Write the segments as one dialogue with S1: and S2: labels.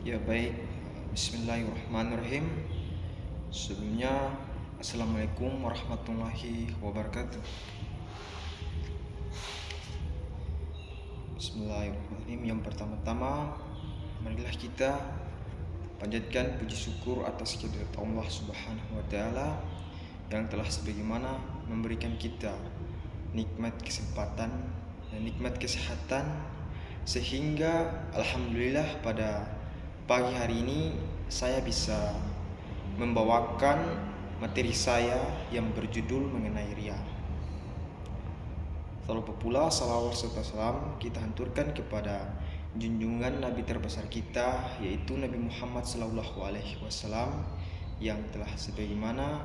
S1: Ya baik, Bismillahirrahmanirrahim. Sebelumnya, Assalamualaikum warahmatullahi wabarakatuh. Bismillahirrahmanirrahim. Yang pertama-tama, marilah kita panjatkan puji syukur atas kehadirat Allah Subhanahu wa Ta'ala yang telah sebagaimana memberikan kita nikmat kesempatan dan nikmat kesehatan, sehingga alhamdulillah pada pagi hari ini saya bisa membawakan materi saya yang berjudul mengenai riya. Salawat pula salawat serta salam kita hanturkan kepada junjungan Nabi terbesar kita, yaitu Nabi Muhammad SAW, yang telah sebagaimana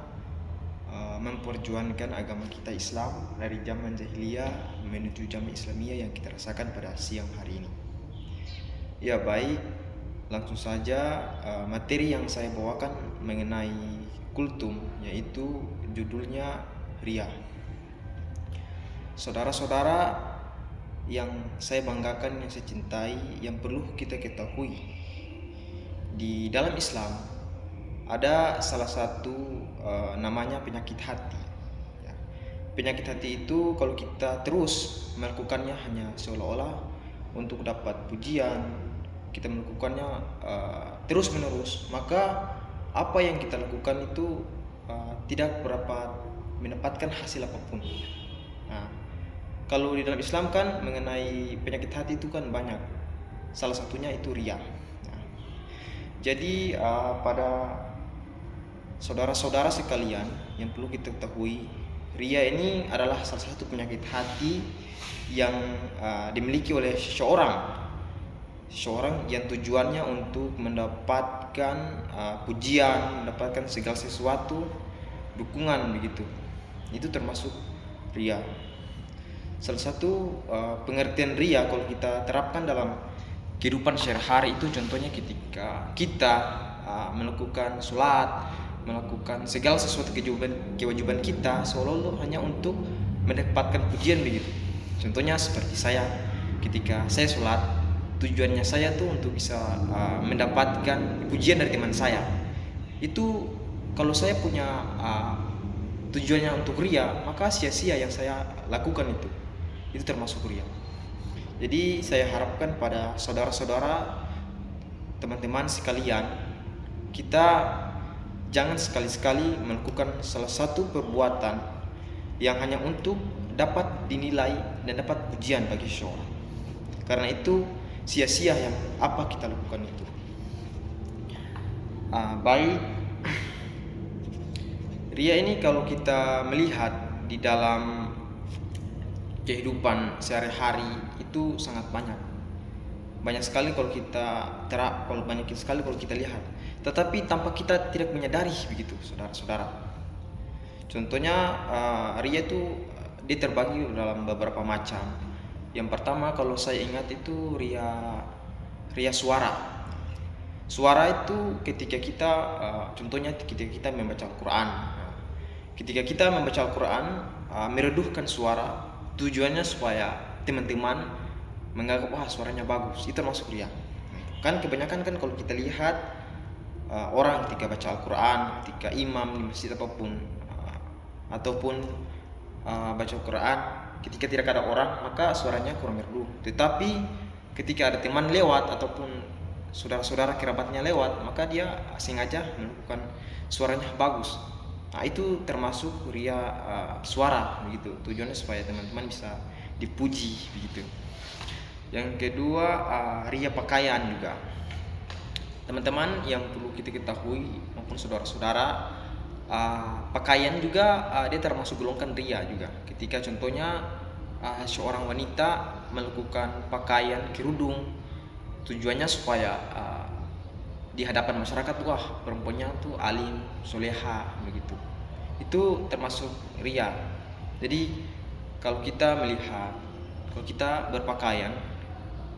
S1: memperjuangkan agama kita Islam dari zaman jahiliyah menuju zaman Islamiyah yang kita rasakan pada siang hari ini. Ya baik, langsung saja materi yang saya bawakan mengenai kultum, yaitu judulnya riya. Saudara-saudara yang saya banggakan, yang saya cintai, yang perlu kita ketahui, di dalam Islam ada salah satu namanya penyakit hati. Penyakit hati itu kalau kita terus melakukannya hanya seolah-olah untuk dapat pujian, kita melakukannya terus menerus, maka apa yang kita lakukan itu tidak berapa mendapatkan hasil apapun. Nah, kalau di dalam Islam kan mengenai penyakit hati itu kan banyak, salah satunya itu riya. Nah, jadi pada saudara-saudara sekalian yang perlu kita ketahui, riya ini adalah salah satu penyakit hati yang dimiliki oleh seseorang yang tujuannya untuk mendapatkan pujian, mendapatkan segala sesuatu, dukungan begitu. Itu termasuk riya. Salah satu pengertian riya kalau kita terapkan dalam kehidupan sehari-hari itu contohnya ketika kita melakukan sholat, melakukan segala sesuatu kewajiban kita seolah-olah hanya untuk mendapatkan pujian begitu. Contohnya seperti saya, ketika saya sholat, tujuannya saya tuh untuk bisa mendapatkan pujian dari teman saya. Itu kalau saya punya tujuannya untuk riya, maka sia-sia yang saya lakukan itu termasuk riya. Jadi saya harapkan pada saudara-saudara, teman-teman sekalian, kita jangan sekali-sekali melakukan salah satu perbuatan yang hanya untuk dapat dinilai dan dapat pujian bagi seseorang. Karena itu sia-sia yang apa kita lakukan itu. Baik, riya ini kalau kita melihat di dalam kehidupan sehari-hari itu sangat banyak sekali kalau kita banyak sekali kalau kita lihat, tetapi tanpa kita tidak menyadari begitu, saudara-saudara. Contohnya riya itu dia terbagi dalam beberapa macam. Yang pertama kalau saya ingat itu riya suara. Suara itu ketika kita contohnya ketika kita membaca Al-Quran. Ketika kita membaca Al-Quran, mereduhkan suara, tujuannya supaya teman-teman menganggap wah suaranya bagus, itu termasuk riya. Kan kebanyakan kan kalau kita lihat orang ketika baca Al-Quran, ketika imam di masjid apapun ataupun baca Al-Quran, ketika tidak ada orang maka suaranya kurang merdu. Tetapi ketika ada teman lewat ataupun saudara-saudara kerabatnya lewat, maka dia sengaja melakukan suaranya bagus. Nah, itu termasuk riya suara begitu. Tujuannya supaya teman-teman bisa dipuji begitu. Yang kedua riya pakaian juga. Teman-teman yang perlu kita ketahui maupun saudara-saudara, pakaian juga dia termasuk golongan riya juga. Ketika contohnya seorang wanita melakukan pakaian kerudung, tujuannya supaya di hadapan masyarakat wah perempuannya tuh alim, soleha begitu. Itu termasuk riya. Jadi kalau kita melihat, kalau kita berpakaian,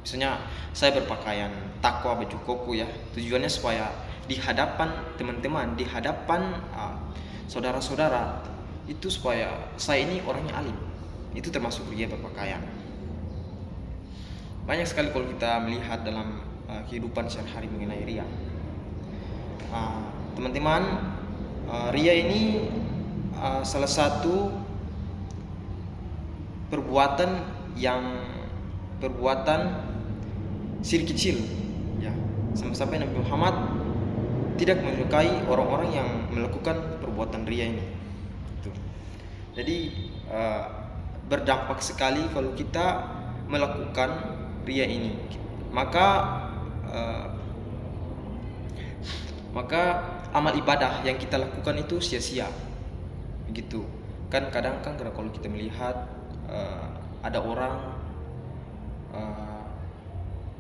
S1: misalnya saya berpakaian takwa baju koko ya, tujuannya supaya di hadapan teman-teman, di hadapan saudara-saudara itu supaya saya ini orangnya alim. Itu termasuk riya berpakaian. Banyak sekali kalau kita melihat dalam kehidupan sehari-hari mengenai ria. Teman-teman, ria ini salah satu perbuatan syirik kecil, ya. Sampai-sampai Nabi Muhammad tidak menyukai orang-orang yang melakukan perbuatan ria ini. Jadi berdampak sekali kalau kita melakukan ria ini, maka amal ibadah yang kita lakukan itu sia-sia, begitu kan. Kadang kan kalau kita melihat ada orang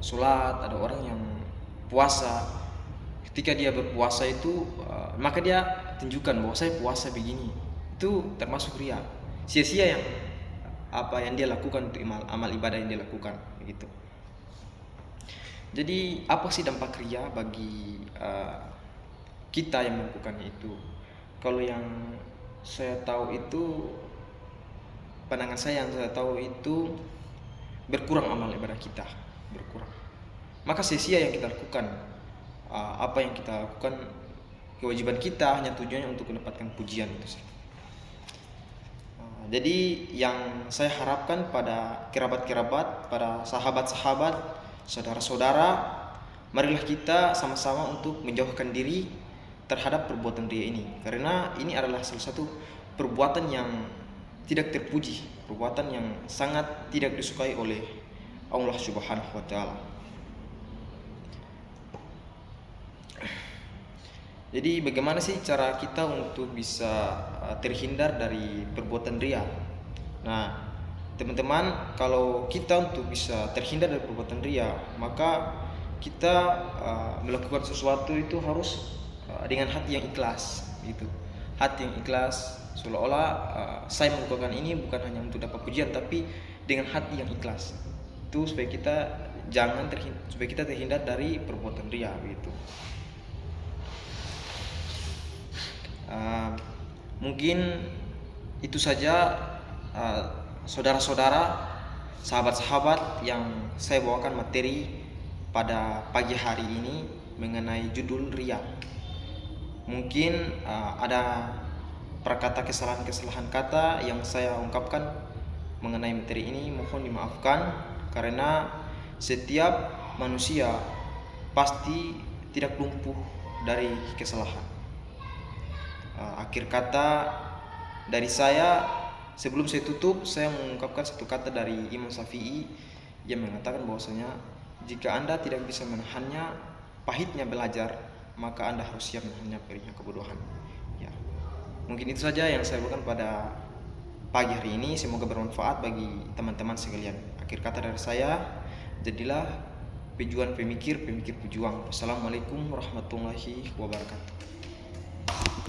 S1: sholat, ada orang yang puasa. Ketika dia berpuasa itu maka dia tunjukkan bahwa saya puasa begini, itu termasuk ria, sia-sia yang apa yang dia lakukan, untuk amal ibadah yang dia lakukan, begitu. Jadi apa sih dampak ria bagi kita yang melakukannya itu? Kalau yang saya tahu itu, pandangan saya yang saya tahu itu, berkurang amal ibadah kita, berkurang. Maka sia-sia yang kita lakukan, apa yang kita lakukan, kewajiban kita hanya tujuannya untuk mendapatkan pujian itu. Jadi yang saya harapkan pada kerabat-kerabat, pada sahabat-sahabat, saudara-saudara, marilah kita sama-sama untuk menjauhkan diri terhadap perbuatan ria ini, karena ini adalah salah satu perbuatan yang tidak terpuji, perbuatan yang sangat tidak disukai oleh Allah Subhanahu wa taala. Jadi bagaimana sih cara kita untuk bisa terhindar dari perbuatan ria? Nah, teman-teman, kalau kita untuk bisa terhindar dari perbuatan ria, maka kita melakukan sesuatu itu harus dengan hati yang ikhlas, gitu. Hati yang ikhlas, seolah-olah saya melakukan ini bukan hanya untuk dapat pujian, tapi dengan hati yang ikhlas. Itu supaya kita terhindar dari perbuatan ria, gitu. Mungkin itu saja saudara-saudara, sahabat-sahabat, yang saya bawakan materi pada pagi hari ini mengenai judul ria. Mungkin ada perkata kesalahan kata yang saya ungkapkan mengenai materi ini, mohon dimaafkan, karena setiap manusia pasti tidak lumpuh dari kesalahan. Akhir kata dari saya, sebelum saya tutup, saya mengungkapkan satu kata dari Imam Syafi'i yang mengatakan bahwasanya jika Anda tidak bisa menahannya pahitnya belajar, maka Anda harus siap menahannya perihnya kebodohan. Ya, mungkin itu saja yang saya bawakan pada pagi hari ini. Semoga bermanfaat bagi teman-teman sekalian. Akhir kata dari saya, jadilah pemikir pejuang. Wassalamualaikum warahmatullahi wabarakatuh.